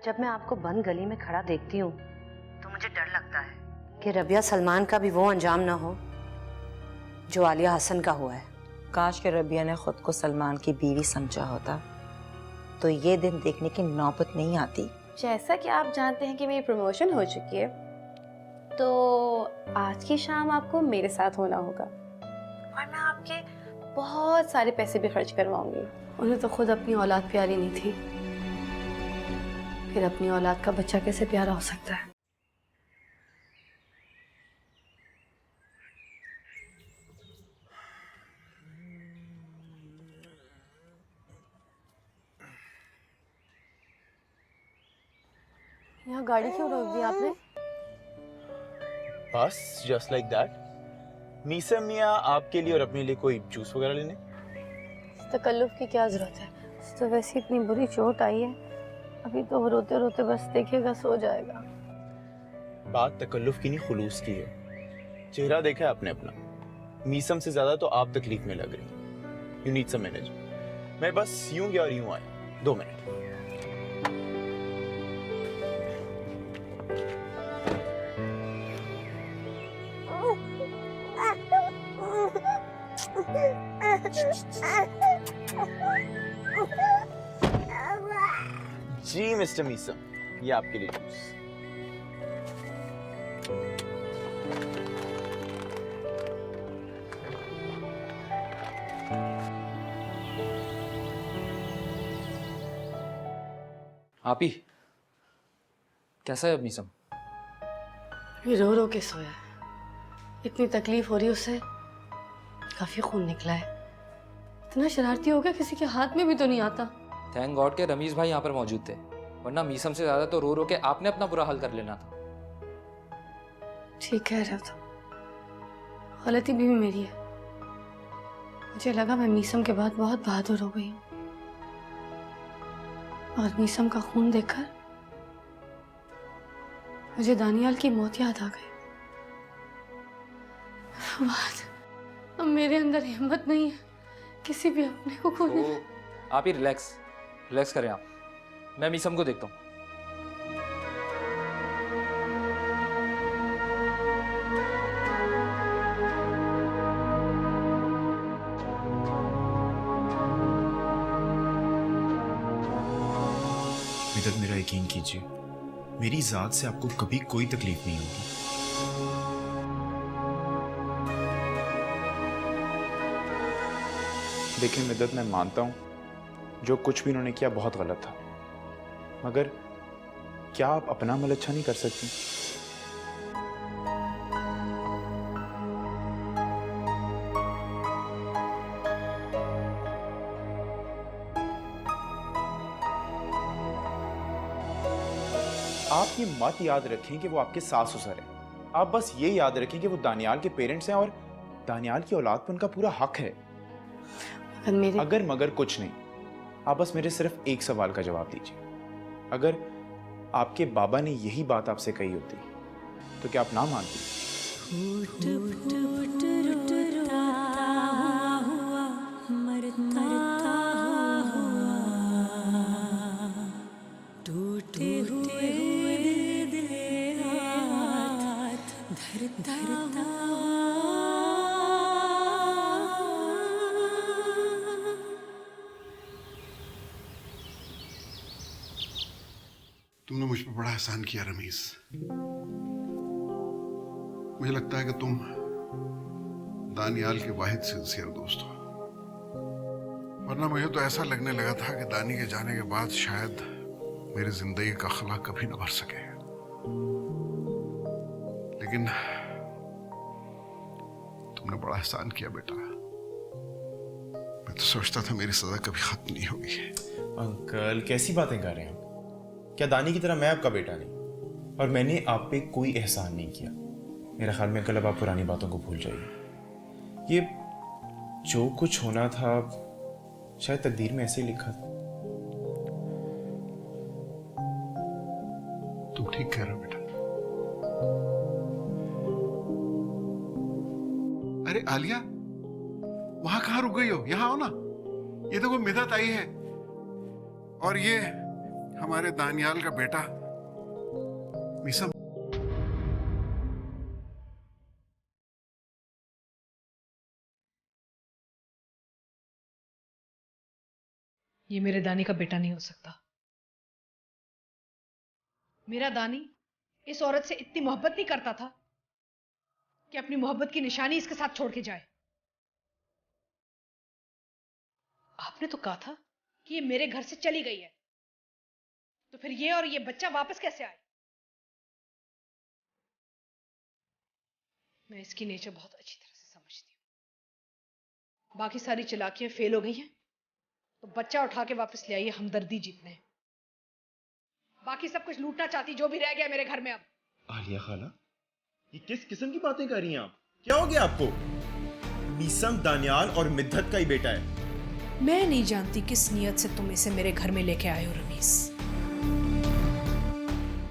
जब मैं आपको बंद गली में खड़ा देखती हूँ तो मुझे डर लगता है कि रबिया सलमान का भी वो अंजाम ना हो जो आलिया हसन का हुआ है। काश के रबिया ने खुद को सलमान की बीवी समझा होता तो ये दिन देखने की नौबत नहीं आती। जैसा कि आप जानते हैं कि मेरी प्रमोशन हो चुकी है, तो आज की शाम आपको मेरे साथ होना होगा और मैं आपके बहुत सारे पैसे भी खर्च करवाऊंगी। उन्हें तो खुद अपनी औलाद प्यारी नहीं थी, फिर अपनी औलाद का बच्चा कैसे प्यारा हो सकता है। यहाँ गाड़ी क्यों रोक दी आपने? बस जस्ट लाइक दैट। मीसा मियाँ आपके लिए और अपने लिए कोई जूस वगैरह लेने? इस तकल्लुफ की क्या जरूरत है? तो वैसे इतनी बुरी चोट आई है, अभी तो रोते रोते बस देखिएगा सो जाएगा। बात तकल्लुफ की नहीं, खुलूस की है। चेहरा देखा है आपने अपना, मीसम से ज्यादा तो आप तकलीफ में लग रही। You need some manage. मैं बस यूं गया और यूं आया। 2 मिनट। जी मिस्टर मीसम, ये आपके लिए जूस। आप ही कैसा है अब मीसम? ये रो रो के सोया है, इतनी तकलीफ हो रही उसे, काफी खून निकला है। इतना शरारती हो गया, किसी के हाथ में भी तो नहीं आता। थैंक गॉड के रमीज भाई यहाँ पर मौजूद थे, वरना मीसम से ज्यादा तो रो रो के आपने अपना बुरा हाल कर लेना था। ठीक कह रहे हो, तो गलती भी मेरी है। मुझे लगा मैं मीसम के बाद बहुत बहादुर हो गई हूँ, और मीसम का खून देखकर मुझे दानियाल की मौत याद आ गई। अब मेरे अंदर हिम्मत नहीं है किसी भी अपने को खोने। तो आप ही रिलैक्स करें आप, मैं मीसम को देखता हूँ। मिदत, मेरा यकीन कीजिए, मेरी जात से आपको कभी कोई तकलीफ नहीं होगी। देखिए मिदत, मैं मानता हूं जो कुछ भी उन्होंने किया बहुत गलत था, मगर क्या आप अपना अमल अच्छा नहीं कर सकती? आप ये मत याद रखें कि वो आपके सास ससुर हैं। आप बस ये याद रखें कि वो दानियाल के पेरेंट्स हैं और दानियाल की औलाद पर उनका पूरा हक है। अगर मगर कुछ नहीं, आप बस मेरे सिर्फ एक सवाल का जवाब दीजिए। अगर आपके बाबा ने यही बात आपसे कही होती तो क्या आप ना मानती? तुमने मुझ पर बड़ा एहसान किया रमीज। मुझे लगता है कि तुम दानियाल के वाहिद सिंसियर दोस्त हो, वरना मुझे तो ऐसा लगने लगा था कि दानी के जाने के बाद शायद मेरी जिंदगी का खला कभी न भर सके। लेकिन तुमने बड़ा एहसान किया बेटा। मैं तो सोचता था मेरी सजा कभी खत्म नहीं होगी। अंकल, कैसी बातें कर रहे हैं? क्या दानी की तरह मैं आपका बेटा नहीं? और मैंने आप पे कोई एहसान नहीं किया। मेरा ख्याल में अंकल अब आप पुरानी बातों को भूल जाइए। ये जो कुछ होना था शायद तकदीर में ऐसे ही लिखा था। तुम ठीक कह रहे हो बेटा। अरे आलिया, वहां कहां रुक गई हो? यहां आओ ना। ये देखो मिदत आई है और ये हमारे दानियाल का बेटा मीसम। ये मेरे दानी का बेटा नहीं हो सकता। मेरा दानी इस औरत से इतनी मोहब्बत नहीं करता था कि अपनी मोहब्बत की निशानी इसके साथ छोड़ के जाए। आपने तो कहा था कि ये मेरे घर से चली गई है, तो फिर ये और ये बच्चा वापस कैसे आए? मैं इसकी नेचर बहुत अच्छी तरह से समझती हूं। बाकी सारी चालाकियां फेल हो गई हैं, तो बच्चा उठा के वापस ले आइए हमदर्दी जीतने। बाकी सब कुछ लूटना चाहती, जो भी रह गया मेरे घर में अब। आलिया खाला, ये किस किस्म की बातें कर रही हैं आप? क्या हो गया आपको? मीसम दानियाल और मिद्दत का ही बेटा है। मैं नहीं जानती किस नियत से तुम इसे मेरे घर में लेके आए हो रमीस,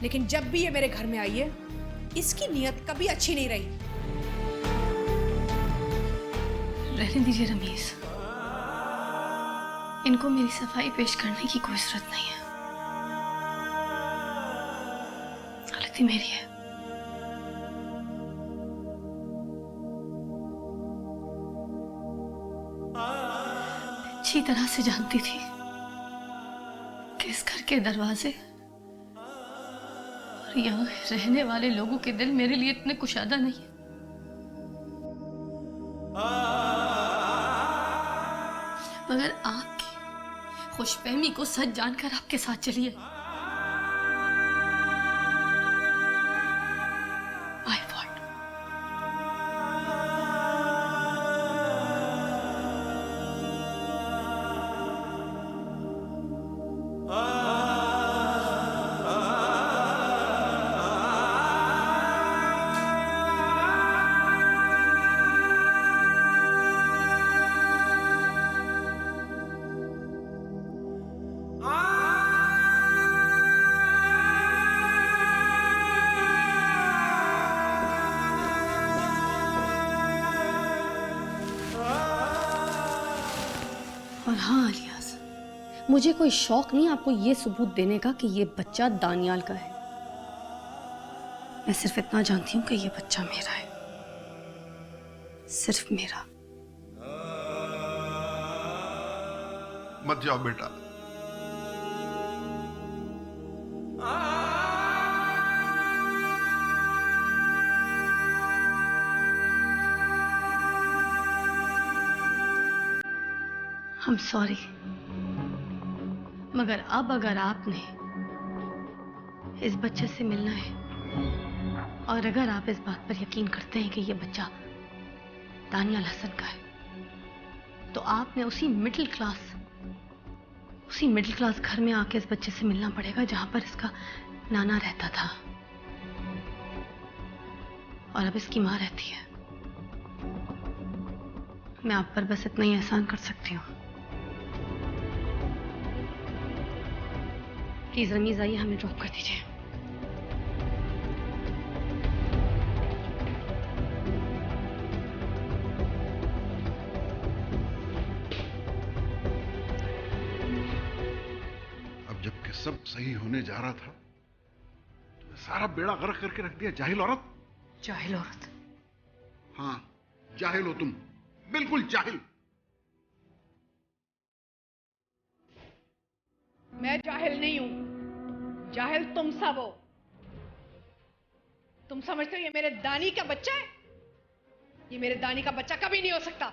लेकिन जब भी ये मेरे घर में आई है, इसकी नियत कभी अच्छी नहीं रही। रहने दीजिए रमीज, इनको मेरी सफाई पेश करने की कोई जरूरत नहीं है। गलती मेरी है। अच्छी तरह से जानती थी कि इस घर के दरवाजे और यहाँ रहने वाले लोगों के दिल मेरे लिए इतने कुशादा नहीं है। मगर आपकी खुशफहमी को सच जानकर आपके साथ चलिए। My fault। और हाँ अलियास, मुझे कोई शौक नहीं आपको ये सबूत देने का कि ये बच्चा दानियाल का है। मैं सिर्फ इतना जानती हूँ कि ये बच्चा मेरा है, सिर्फ मेरा। मत जाओ बेटा। I'm sorry, मगर अब अगर आपने इस बच्चे से मिलना है और अगर आप इस बात पर यकीन करते हैं कि ये बच्चा दानियाल हसन का है, तो आपने उसी मिडिल क्लास घर में आके इस बच्चे से मिलना पड़ेगा जहां पर इसका नाना रहता था और अब इसकी मां रहती है। मैं आप पर बस इतना ही एहसान कर सकती हूँ। प्लीज रमीज आइए, हमें ड्रॉप कर दीजिए। अब जबकि सब सही होने जा रहा था, तो सारा बेड़ा गर्क करके रख दिया। जाहिल औरत। जाहिल औरत? हाँ, जाहिल हो तुम, बिल्कुल जाहिल। मैं जाहिल नहीं हूं, जाहिल तुम सब हो। तुम समझते हो ये मेरे दानी का बच्चा है? ये मेरे दानी का बच्चा कभी नहीं हो सकता।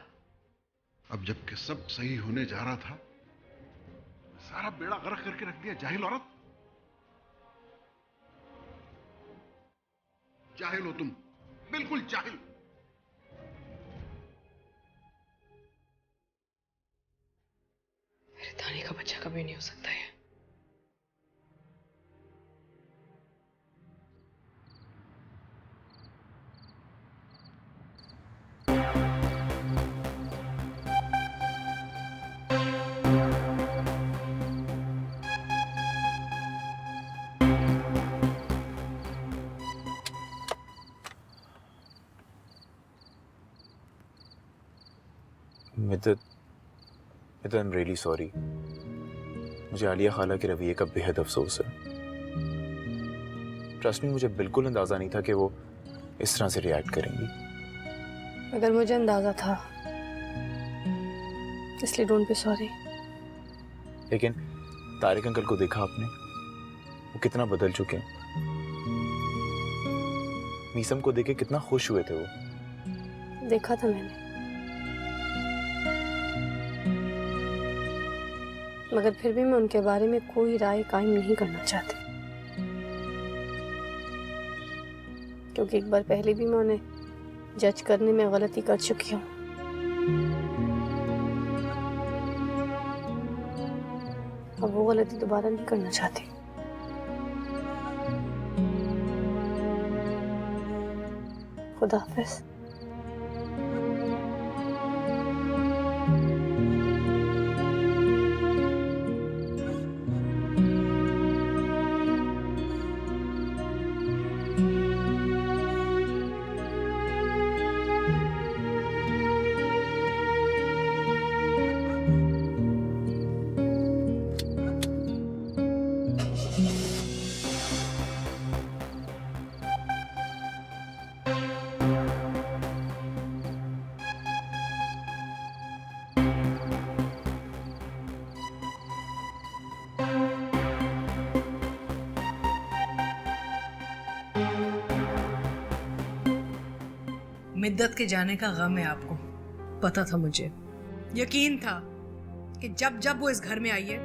अब जबकि सब सही होने जा रहा था, सारा बेड़ा गर्क करके रख दिया। जाहिल औरत। जाहिल हो तुम, बिल्कुल जाहिल। मेरे दानी का बच्चा कभी नहीं हो सकता है। मिद्दत, I'm really sorry. मुझे आलिया खाला के रवैये का बेहद अफसोस है। ट्रस्ट मी, मुझे बिल्कुल अंदाजा नहीं था कि वो इस तरह से रिएक्ट करेंगी। अगर मुझे अंदाजा था, इसलिए डोंट बी सॉरी। लेकिन तारिक अंकल को देखा आपने, वो कितना बदल चुके हैं। मीसम को देखे कितना खुश हुए थे वो। देखा था मैंने, मगर फिर भी मैं उनके बारे में कोई राय कायम नहीं करना चाहती, क्योंकि एक बार पहले भी मैं उन्हें जज करने में गलती कर चुकी हूँ। अब वो गलती दोबारा नहीं करना चाहती। खुदा हाफिज। मिद्दत के जाने का गम है आपको, पता था मुझे, यकीन था कि जब जब वो इस घर में आई है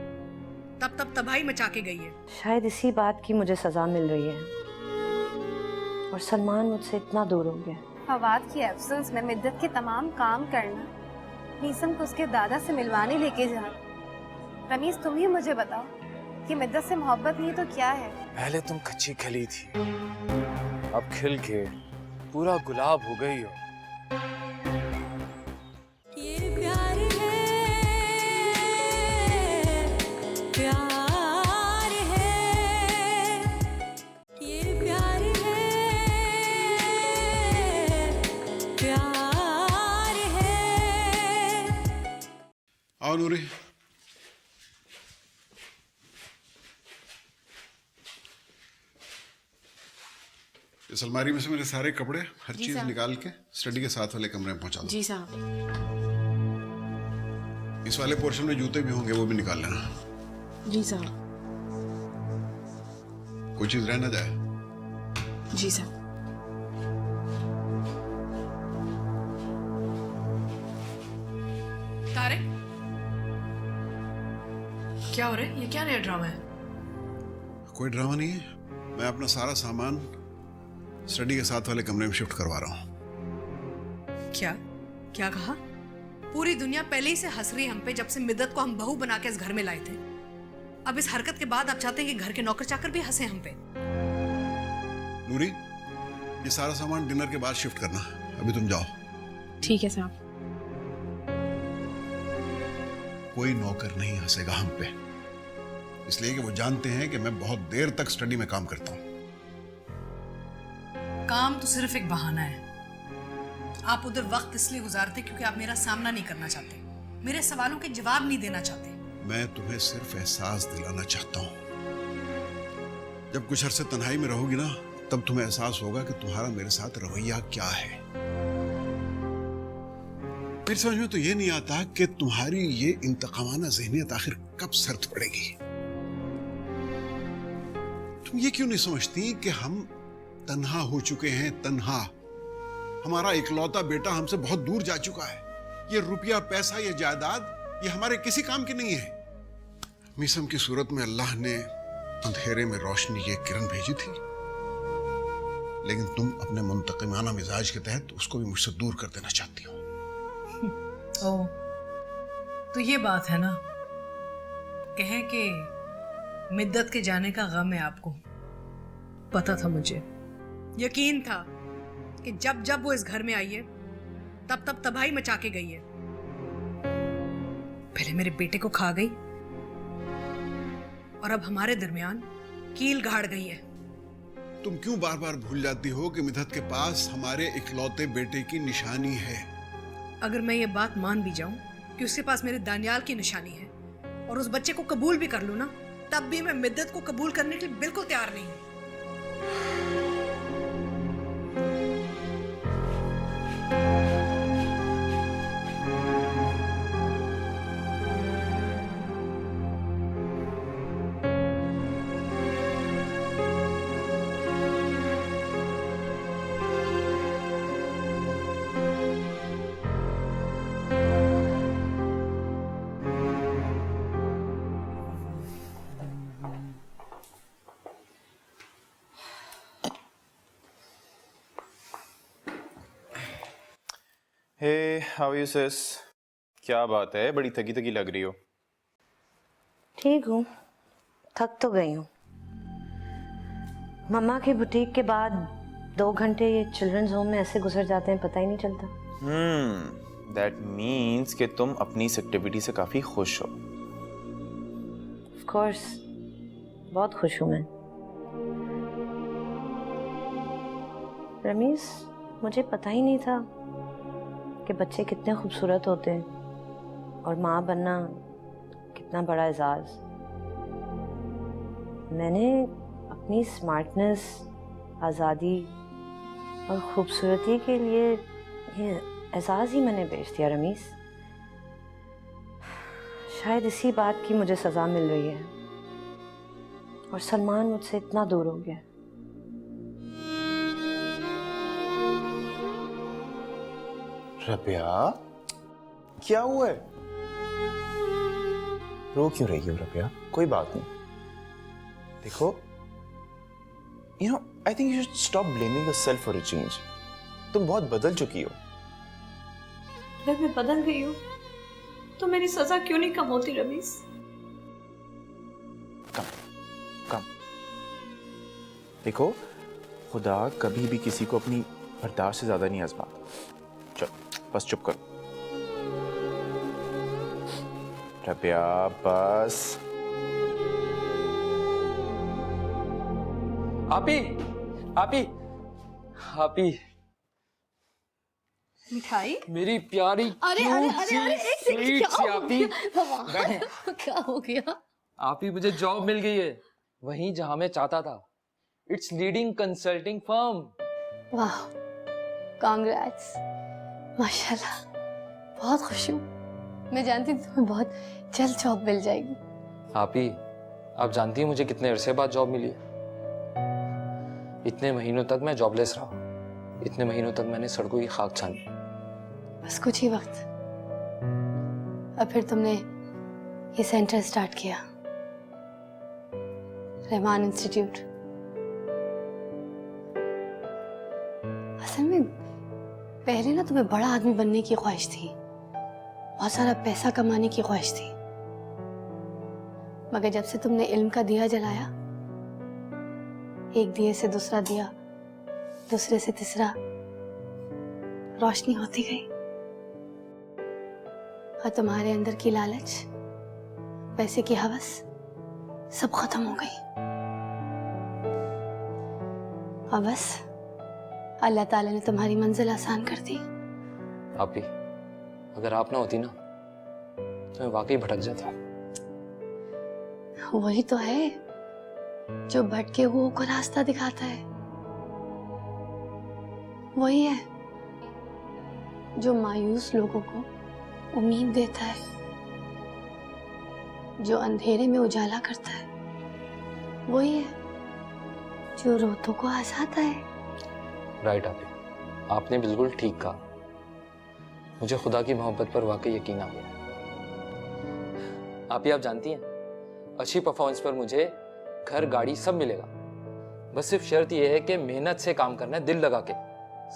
तब तब तबाही मचा के गई है। शायद इसी बात की मुझे सजा मिल रही है, और सलमान मुझसे इतना दूर हो गया। फवाद की एब्सेंस में मिद्दत के तमाम काम करना, मीसम को उसके दादा से मिलवाने लेके जाना। रमीज, तुम ही मुझे बताओ कि मिद्दत से मोहब्बत नहीं तो क्या है? पहले तुम कच्ची खली थी, अब खिल के पूरा गुलाब हो गई हो। ये प्यार है, प्यार है, ये प्यार है, प्यार है। आओ नूरी। इस अलमारी में से मेरे सारे कपड़े, हर चीज निकाल के स्टडी के साथ वाले कमरे में पहुंचा दो। जी साहब। इस वाले पोर्शन में जूते भी होंगे, वो भी निकाल लेना। जी साहब। कोई चीज रह ना जाए। जी साहब। तारिक, क्या हो रहा है? ये क्या नया ड्रामा है? कोई ड्रामा नहीं है, मैं अपना सारा सामान स्टडी के साथ वाले कमरे में शिफ्ट करवा रहा हूँ। क्या क्या कहा? पूरी दुनिया पहले ही से हंस रही हम पे जब से मिद्दत को हम बहू बना के इस घर में लाए थे। अब इस हरकत के बाद आप चाहते हैं कि घर के नौकर चाकर भी हंसे हम पे? नूरी, ये सारा सामान डिनर के बाद शिफ्ट करना, अभी तुम जाओ। ठीक है साहब। कोई नौकर नहीं हंसेगा हम पे, इसलिए कि वो जानते हैं कि मैं बहुत देर तक स्टडी में काम करता हूँ। काम तो सिर्फ एक बहाना है। आप उधर वक्त इसलिए गुजारते क्योंकि आप मेरा सामना नहीं करना चाहते, मेरे सवालों के जवाब नहीं देना चाहते। मैं तुम्हें सिर्फ एहसास दिलाना चाहता हूँ, जब कुछ अरसे तन्हाई में रहोगी ना, तब तुम्हें एहसास होगा कि तुम्हारा मेरे साथ रवैया क्या है। मेरी समझ में तो ये नहीं आता कि तुम्हारी ये इंतकामाना ज़हनियत आखिर कब सरत पड़ेगी। तुम ये क्यों नहीं समझती कि हम तन्हा हो चुके हैं? तन्हा। हमारा इकलौता बेटा हमसे बहुत दूर जा चुका है। ये रुपया, पैसा, ये जायदाद, ये हमारे किसी काम की नहीं है। मीसम की सूरत में अल्लाह ने अंधेरे में रोशनी, ये किरण भेजी थी, लेकिन तुम अपने मुंतकिमाना मिजाज के तहत उसको भी मुझसे दूर कर देना चाहती हो। ओह, तो ये बात है ना, कहें कि मिद्दत के जाने का गम है आपको। पता था मुझे, यकीन था कि जब जब वो इस घर में आई है तब तब तबाही मचा के गई है। पहले मेरे बेटे को खा गई और अब हमारे दरमियान कील गाड़ गई है। तुम क्यों बार बार भूल जाती हो कि मिधत के पास हमारे इकलौते बेटे की निशानी है? अगर मैं ये बात मान भी जाऊं कि उसके पास मेरे दानियाल की निशानी है, और उस बच्चे को कबूल भी कर लूं ना, तब भी मैं मिद्दत को कबूल करने के लिए बिल्कुल तैयार नहीं हूं। हे हाउ यू सिस? क्या बात है, बड़ी थकी थकी लग रही हो। ठीक हूँ, थक तो गई हूँ। मम्मा की बुटीक के बाद 2 घंटे ये चिल्ड्रंस होम में ऐसे गुजर जाते हैं, पता ही नहीं चलता। दैट मीन्स कि तुम अपनी इस एक्टिविटी से काफी खुश हो। ऑफ कोर्स, बहुत खुश हूँ मैं। रमीज, मुझे पता ही नहीं था कि बच्चे कितने खूबसूरत होते हैं और माँ बनना कितना बड़ा एजाज़। मैंने अपनी स्मार्टनेस, आज़ादी और ख़ूबसूरती के लिए ये एजाज़ ही मैंने बेच दिया रमीज़। शायद इसी बात की मुझे सज़ा मिल रही है और सलमान मुझसे इतना दूर हो गया। रबिया, क्या हुआ है? रो क्यों रही हो रबिया? कोई बात नहीं। देखो, you know, I think you should stop blaming yourself for a change. तुम बहुत बदल चुकी हो। अगर मैं बदल गई हूँ तो मेरी सजा क्यों नहीं कम होती रमीज? कम। देखो, खुदा कभी भी किसी को अपनी बर्दाश्त से ज्यादा नहीं आजमाता। चल, बस चुप करो। रबिया, बस। आपी, आपी, आपी, मिठाई? मेरी प्यारी अरे अरे अरे अरे, एक सेकंड, स्वीट सी क्या हो आपी। गया? क्या हो गया? आपी, मुझे जॉब मिल गई है वहीं जहां मैं चाहता था। It's leading consulting firm. वाह, कांग्रेट्स, माशाल्लाह, बहुत खुश हूँ। मैं जानती थी तुम्हें बहुत जल्द जॉब मिल जाएगी। आपी, आप जानती हैं मुझे कितने अरसे बाद जॉब मिली है? इतने महीनों तक मैं जॉबलेस रहा। इतने महीनों तक मैंने सड़कों की खाक छानी। बस कुछ ही वक्त, अब फिर तुमने ये सेंटर स्टार्ट किया, रहमान इंस्टीट्यूट। असल में पहले ना तुम्हें बड़ा आदमी बनने की ख्वाहिश थी, बहुत सारा पैसा कमाने की ख्वाहिश थी, मगर जब से तुमने इल्म का दिया जलाया, एक दिए से दूसरा दिया, दूसरे से तीसरा, रोशनी होती गई और तुम्हारे अंदर की लालच, पैसे की हवस सब खत्म हो गई। और बस अल्लाह ताला ने तुम्हारी मंजिल आसान कर दी। आपी, अगर आप ना होती ना तो मैं वाकई भटक जाता। वही तो है जो भटके हुओं को रास्ता दिखाता है। वही है जो मायूस लोगों को उम्मीद देता है, जो अंधेरे में उजाला करता है। वही है जो रोतों को हंसाता है। राइट आपी, आपने बिल्कुल ठीक कहा। मुझे खुदा की मोहब्बत पर वाकई यकीन आ गया। आपी, आप जानती हैं, अच्छी परफॉर्मेंस पर मुझे घर, गाड़ी सब मिलेगा। बस सिर्फ शर्त यह है कि मेहनत से काम करना है, दिल लगा के,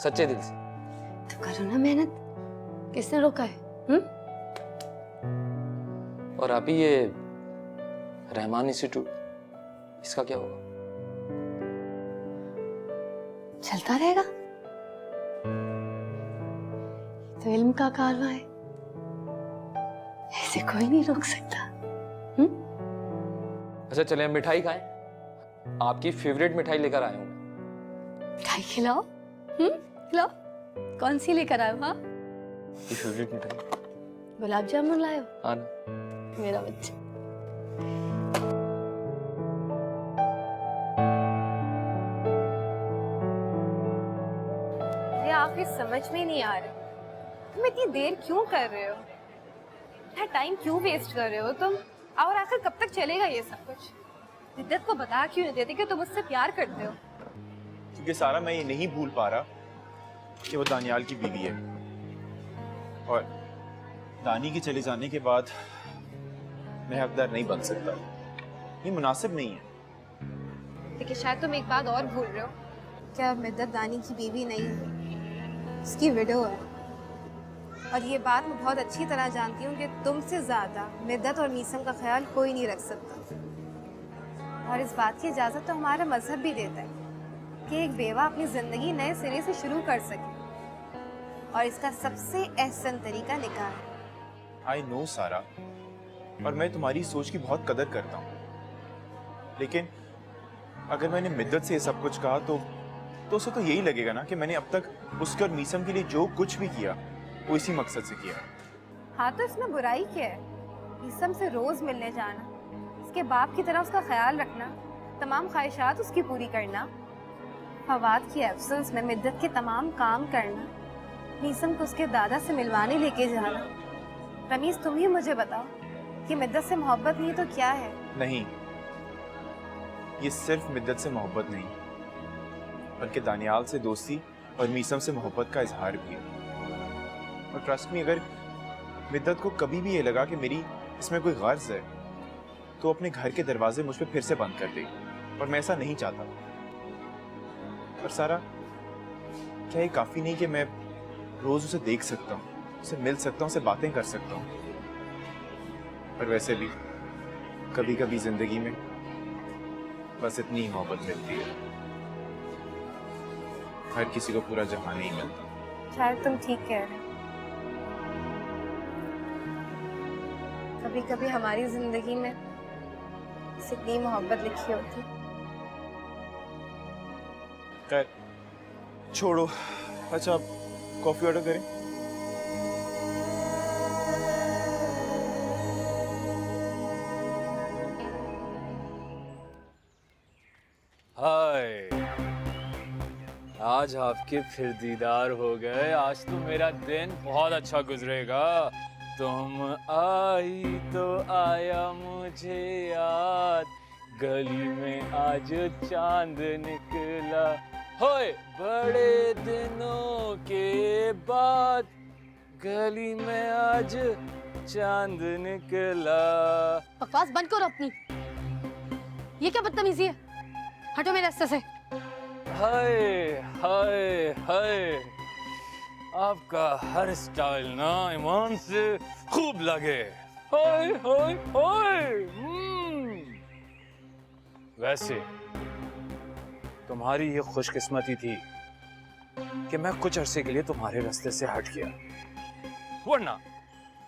सच्चे दिल से। तो करो ना मेहनत, किसने रोका है? और आपी, ये रहमान इंस्टीट्यूट, इसका क्या होगा? चलता रहेगा, तो इल्म का कारवा है, ऐसे कोई नहीं रोक सकता। अच्छा चले हम मिठाई खाएं। आपकी फेवरेट मिठाई लेकर आया हूं मैं। मिठाई खिलाओ, खिलाओ। कौन सी लेकर आए हो? हाँ, आपकी फेवरेट मिठाई। गुलाब जामुन लाए हो? हाँ ना। मेरा बच्चा। आखिर समझ में नहीं आ रहा तुम इतनी देर क्यों कर रहे हो, इतना टाइम क्यों वेस्ट कर रहे हो तुम, और आखिर कब तक चलेगा ये सब कुछ? जिद्दत को बता क्यों नहीं देते कि तुम उससे प्यार करते हो? क्योंकि सारा मैं ये नहीं भूल पा रहा कि वो दानियाल की बीवी है, और दानी के चले जाने के बाद मैं हकदार नहीं बन सकता, ये मुनासिब नहीं है। लेकिन शायद तुम एक बात और भूल रहे हो, क्या मिद्दत दानी की बीवी नहीं है, उसकी विडो है। और ये बात मैं बहुत अच्छी तरह जानती हूँ कि तुमसे ज़्यादा मिद्दत और मीसम का ख्याल कोई नहीं रख सकता, और इस बात की इजाज़त तो हमारा मजहब भी देता है कि एक बेवा अपनी ज़िंदगी नए सिरे से शुरू कर सके, और इसका सबसे एहसन तरीका निकाह है। आई नो सारा, और मैं तुम्हारी सोच की बहुत कदर करता हूँ, लेकिन अगर मैंने मिद्दत से ये सब कुछ कहा तो उसे तो यही लगेगा ना कि मैंने अब तक उसके और मीसम के लिए जो कुछ भी किया वो इसी मकसद से किया। हाँ तो इसमें बुराई क्या है? मीसम से रोज मिलने जाना, उसके बाप की तरह उसका ख्याल रखना, तमाम ख्वाहिशात उसकी पूरी करना, फवाद की एब्सेंस में मिद्दत के तमाम काम करना, मीसम को उसके दादा से मिलवाने लेके जाना। रमीज तुम ही मुझे बताओ कि मिद्दत से मोहब्बत नहीं तो क्या है? नहीं, ये सिर्फ मिद्दत से मोहब्बत नहीं बल्कि दानियाल से दोस्ती और मीसम से मोहब्बत का इजहार भी है। और ट्रस्ट मी, अगर मिद्दत को कभी भी ये लगा कि मेरी इसमें कोई गर्ज है तो अपने घर के दरवाजे मुझ पे फिर से बंद कर देगी, और मैं ऐसा नहीं चाहता। और सारा, क्या ये काफी नहीं कि मैं रोज उसे देख सकता हूँ, उसे मिल सकता हूँ, उसे बातें कर सकता हूँ? पर वैसे भी कभी कभी जिंदगी में बस इतनी ही मोहब्बत मिलती है, हर किसी को पूरा जहां नहीं मिलता। शायद तुम ठीक कह रहे हो, कभी कभी हमारी जिंदगी में इतनी मोहब्बत लिखी होती। खैर छोड़ो, अच्छा आप कॉफी ऑर्डर करें? हाय, आज आपके फिर दीदार हो गए। आज तो मेरा दिन बहुत अच्छा गुजरेगा। तुम आई तो आया मुझे याद, गली में आज चांद निकला, होए बड़े दिनों के बाद गली में आज चांद निकला। बकवास बंद करो अपनी, ये क्या बदतमीजी है? हटो मेरे रास्ते से। हाय हाय हाय, आपका हर स्टाइल ना ईमान से खूब लगे। हाय हाय हाय। वैसे तुम्हारी ये खुशकिस्मती थी कि मैं कुछ अरसे के लिए तुम्हारे रास्ते से हट गया, वरना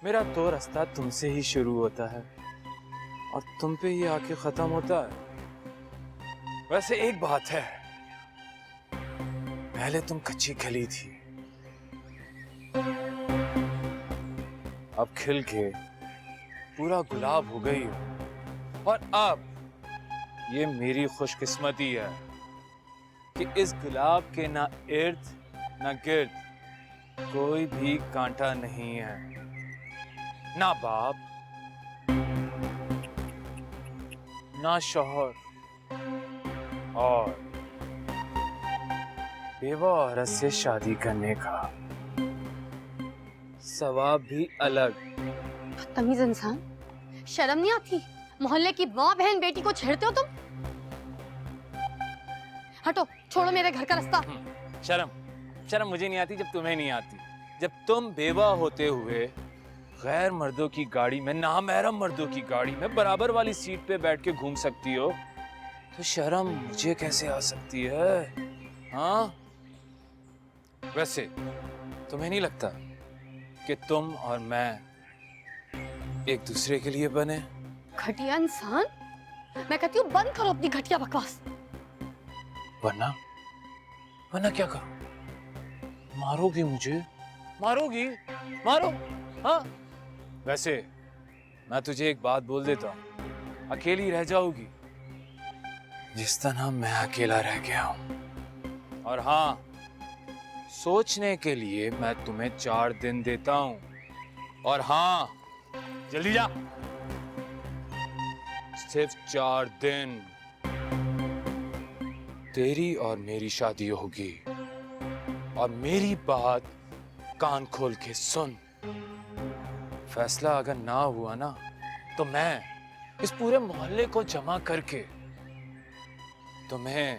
मेरा तो रास्ता तुमसे ही शुरू होता है और तुम पे ही आके खत्म होता है। वैसे एक बात है, पहले तुम कच्ची खली थी, अब खिल के पूरा गुलाब हो गई हो। और अब ये मेरी खुशकिस्मती है कि इस गुलाब के ना इर्द ना गिर्द कोई भी कांटा नहीं है, ना बाप ना शौहर, और बेवा औरत से शादी करने का सवाब भी अलग। बदतमीज इंसान, शर्म नहीं आती? मोहल्ले की माँ बहन बेटी को छेड़ते हो तुम। हटो, छोड़ो मेरे घर का रास्ता। शर्म मुझे नहीं आती जब तुम्हें नहीं आती। जब तुम बेवा होते हुए गैर मर्दों की गाड़ी में, नामहरम मर्दों की गाड़ी में बराबर वाली सीट पे बैठ के घूम सकती हो, तो शर्म मुझे कैसे आ सकती है? हाँ, वैसे तुम्हें नहीं लगता कि तुम और मैं एक दूसरे के लिए बने? घटिया इंसान, मैं कहती हूँ बंद करो अपनी घटिया बकवास। वरना क्या करूं? मारोगी मुझे? मारोगी? मारो। हाँ, वैसे मैं तुझे एक बात बोल देता हूं, अकेली रह जाओगी जिस तरह मैं अकेला रह गया हूं। और हाँ, सोचने के लिए मैं तुम्हें 4 दिन देता हूं। और हाँ, जल्दी जा, सिर्फ 4 दिन। तेरी और मेरी शादी होगी, और मेरी बात कान खोल के सुन। फैसला अगर ना हुआ ना, तो मैं इस पूरे मोहल्ले को जमा करके तुम्हें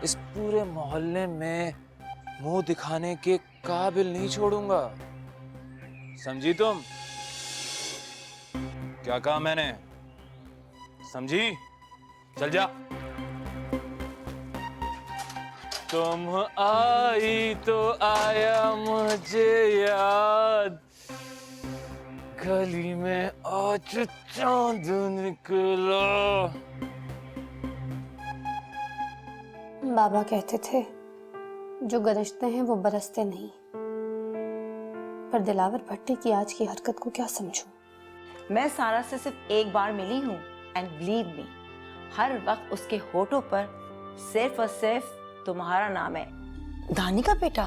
इस पूरे मोहल्ले में मुंह दिखाने के काबिल नहीं छोड़ूंगा। समझी तुम? क्या कहा मैंने? समझी? चल जा। तुम आई तो आया मुझे याद, गली में आज चांद निकला। बाबा कहते थे जो गरजते हैं वो बरसते नहीं, पर दिलावर भट्टी की आज की हरकत को क्या समझूं? मैं सारा से सिर्फ एक बार मिली हूँ एंड बिलीव मी, हर वक्त उसके होठों पर सिर्फ और सिर्फ तुम्हारा नाम है। दानी का बेटा?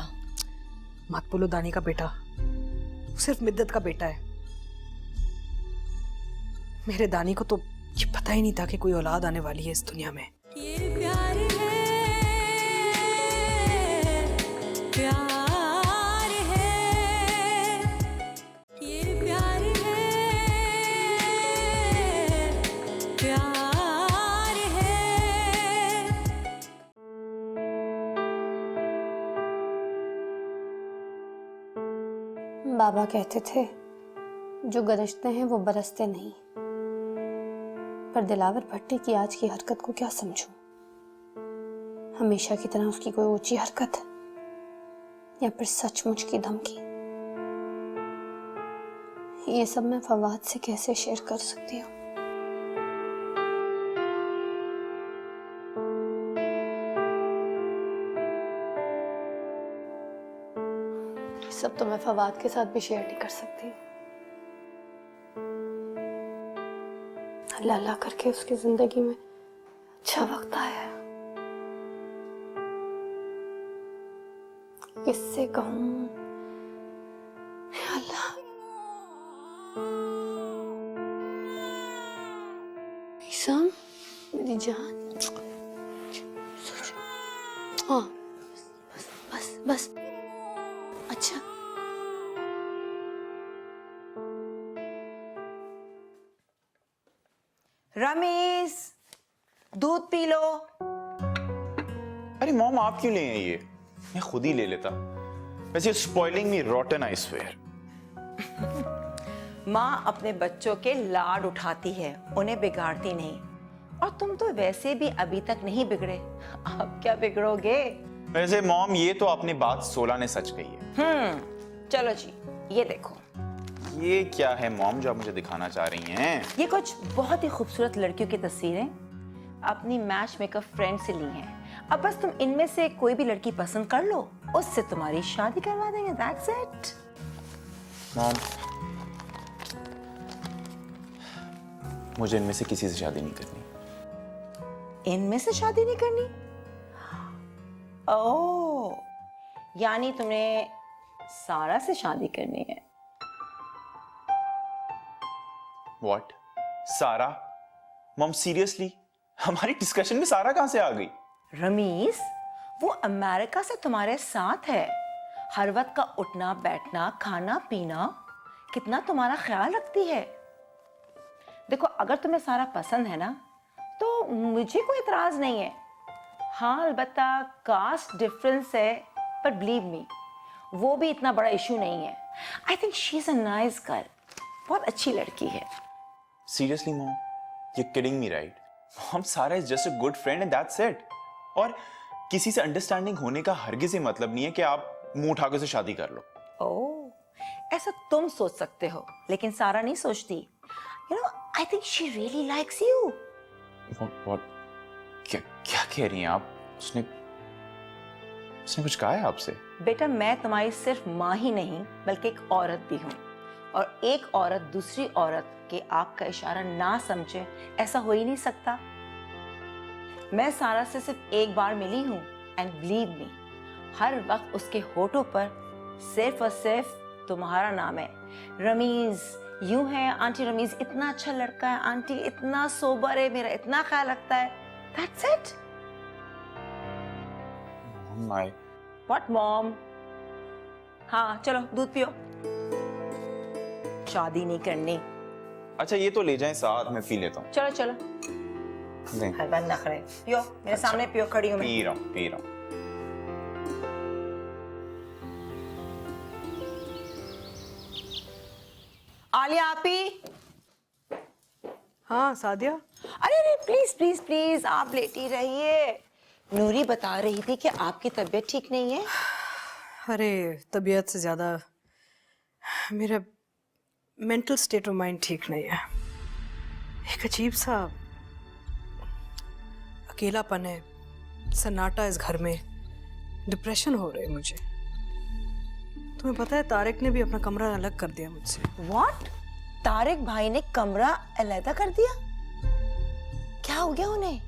मत बोलो दानी का बेटा, सिर्फ मिद्दत का बेटा है। मेरे दानी को तो ये पता ही नहीं था कि कोई औलाद आने वाली है इस दुनिया में। ये प्यार है, प्यार है, ये प्यार है, प्यार है। बाबा कहते थे जो गरजते हैं वो बरसते नहीं, पर दिलावर भट्टी की आज की हरकत को क्या समझूं? हमेशा की तरह उसकी कोई ऊंची हरकत, या फिर सचमुच की धमकी? ये सब मैं फवाद से कैसे शेयर कर सकती हूँ? ये सब तो मैं फवाद के साथ भी शेयर नहीं कर सकती। अल्लाह अल्लाह करके उसकी जिंदगी में अच्छा वक्त आया। किससे कहूं? अल्लाह, मीसम मेरी जान, हाँ बस बस बस, अच्छा। रमीज, दूध पी लो। अरे मॉम, आप क्यों ले आई ये? मैं खुद ही ले लेता। वैसे स्पॉइलिंग मी रॉटन, आई स्वेयर। माँ अपने बच्चों के लाड उठाती है, उन्हें बिगाड़ती नहीं। और तुम तो वैसे भी अभी तक नहीं बिगड़े, अब क्या बिगड़ोगे? वैसे मॉम, ये तो आपने बात 16 ने सच कही है। चलो जी, ये देखो। ये क्या है मॉम जो आप मुझे दिखाना चाह रही हैं? ये कुछ बहुत ही खूबसूरत लड़कियों की तस्वीरें अपनी मैच मेकअप फ्रेंड से ली हैं। अब बस तुम इनमें से कोई भी लड़की पसंद कर लो, उससे तुम्हारी शादी करवा देंगे। That's it। मॉम, मुझे इनमें से किसी से शादी नहीं करनी। इनमें से शादी नहीं करनी? ओह, यानी तुम्हें सारा से शादी करनी है? What? सारा? Mom seriously? हमारी डिस्कशन में सारा कहां से आ गई? रमीज, वो अमेरिका से तुम्हारे साथ है, हर वक्त का उठना बैठना खाना पीना कितना तुम्हारा ख्याल रखती है। देखो, अगर तुम्हें सारा पसंद है ना, तो मुझे कोई इतराज नहीं है। हाँ, अलबत्ता कास्ट डिफरेंस है, पर बिलीव मी, वो भी इतना बड़ा इशू नहीं है। I think she is a nice girl, बहुत अच्छी लड़की है। Seriously mom, you're kidding me, right? Mom, सारा is just a good friend and that's it. और किसी से अंडरस्टैंडिंग होने का हरगिज़ ये मतलब नहीं है कि आप मुंह उठा के उसे शादी कर लो। ओह, ऐसा तुम सोच सकते हो, लेकिन सारा नहीं सोचती। You know, I think she really likes you. What? क्या कह रही हैं आप? उसने कुछ कहा है आपसे? बेटा, मैं तुम्हारी सिर्फ माँ ही नहीं बल्कि एक औरत भी हूँ, और एक औरत दूसरी औरत के आंख का इशारा ना समझे, ऐसा हो ही नहीं सकता। मैं सारा से सिर्फ एक बार मिली हूँ एंड बिलीव मी, हर वक्त उसके होठों पर सिर्फ और सिर्फ तुम्हारा नाम है, रमीज। यूं है आंटी रमीज इतना अच्छा लड़का है, आंटी इतना सोबर है, मेरा इतना ख्याल रखता है। That's it. My What mom? हाँ चलो दूध पियो। शादी नहीं करनी। अच्छा ये तो ले जाएं साथ, मैं पी लेता हूँ। चलो चलो। नहीं हर बार नखरे। पियो मेरे सामने पियो, खड़ी हूँ मैं। पी रहा हूँ, पी रहा हूँ। आलिया आपी। हाँ सादिया। अरे अरे प्लीज प्लीज प्लीज आप लेटी रहिए। नूरी बता रही थी कि आपकी तबीयत ठीक नहीं है। अरे तबीयत से ज़्यादा मेरा मेंटल स्टेट ऑफ माइंड ठीक नहीं है। एक अजीब सा अकेलापन है, सन्नाटा इस घर में, डिप्रेशन हो रही है मुझे। तुम्हें पता है तारिक ने भी अपना कमरा अलग कर दिया मुझसे। What? तारिक भाई ने कमरा अलहदा कर दिया? क्या हो गया उन्हें?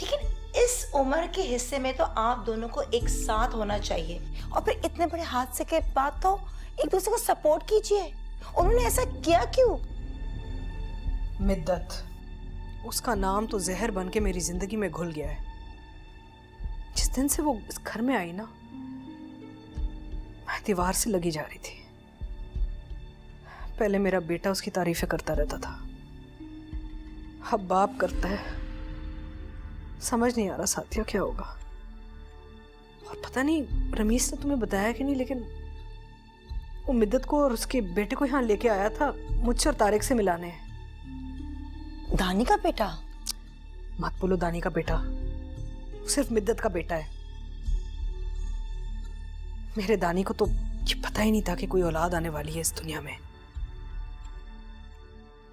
लेकिन इस उम्र के हिस्से में तो आप दोनों को एक साथ होना चाहिए, और फिर इतने बड़े हादसे के बाद तो एक दूसरे को सपोर्ट कीजिए। उन्होंने ऐसा किया क्यों? मिद्दत, उसका नाम तो जहर बन के मेरी जिंदगी में घुल गया है। जिस दिन से वो इस घर में आई ना, मैं दीवार से लगी जा रही थी। पहले मेरा बेटा उसकी तारीफें करता रहता था, अब बाप करता है। समझ नहीं आ रहा साथिया क्या होगा। और पता नहीं रमीज ने तुम्हें बताया कि नहीं, लेकिन वो मिद्दत को और उसके बेटे को यहाँ लेके आया था मुझसे और तारिक से मिलाने। दानी का बेटा? मत बोलो दानी का बेटा, सिर्फ मिद्दत का बेटा है। मेरे दानी को तो ये पता ही नहीं था कि कोई औलाद आने वाली है इस दुनिया में।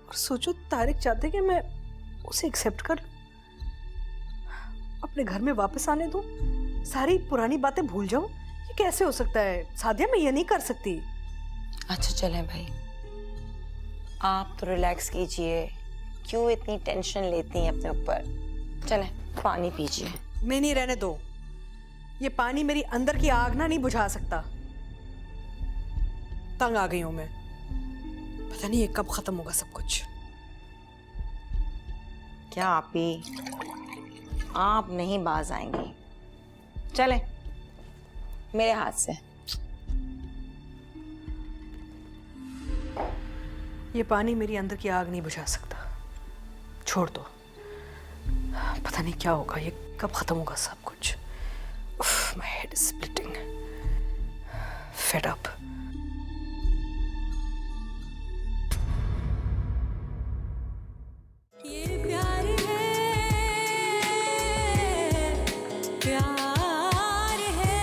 और सोचो तारिक चाहते कि मैं उसे एक्सेप्ट कर लूं, अपने घर में वापस आने दूं, सारी पुरानी बातें भूल जाऊं। ये कैसे हो सकता है सादिया? मैं ये नहीं कर सकती। अच्छा चलें भाई, आप तो रिलैक्स कीजिए, क्यों इतनी टेंशन लेती हैं अपने ऊपर। चलें पानी पीजिए। नहीं रहने दो, ये पानी मेरी अंदर की आग ना नहीं बुझा सकता। तंग आ गई हूं मैं, पता नहीं ये कब खत्म होगा सब कुछ। क्या आपी, आप नहीं बाज आएंगी। चलें मेरे हाथ से। ये पानी मेरी अंदर की आग नहीं बुझा सकता, छोड़ दो। पता नहीं क्या होगा, ये कब खत्म होगा सब कुछ। My head is splitting, fed up. ये प्यार है, प्यार है,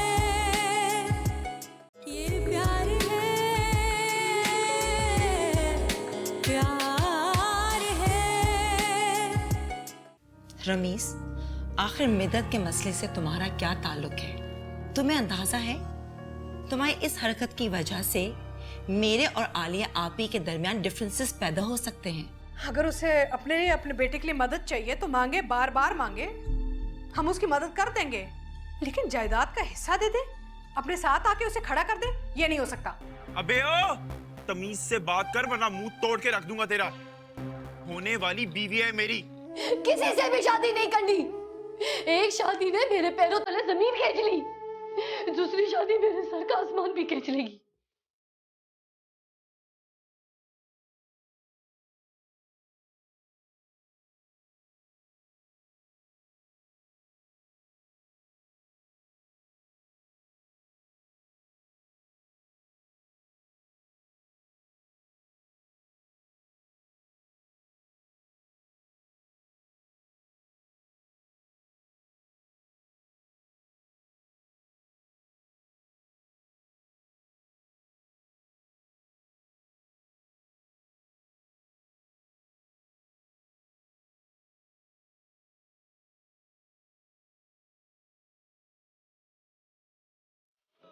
ये प्यार है, प्यार है। रमीज, आखिर मिद्दत के मसले से तुम्हारा क्या ताल्लुक है? तुम्हें अंदाजा है तुम्हारी इस हरकत की वजह से मेरे और आलिया आपी के दरमियान डिफरेंसेस पैदा हो सकते हैं। अगर उसे अपने लिए, अपने बेटे के लिए मदद चाहिए तो मांगे, बार बार मांगे, हम उसकी मदद कर देंगे। लेकिन जायदाद का हिस्सा दे दे, अपने साथ आके उसे खड़ा कर दे, ये नहीं हो सकता। अबे ओ, तमीज से बात कर वरना मुंह तोड़ के रख दूंगा तेरा। होने वाली बीवी है मेरी। किसी से भी शादी नहीं करनी। एक शादी ने मेरे पैरों तले जमीन खींच ली, दूसरी शादी मेरे सर का आसमान भी खींच लेगी।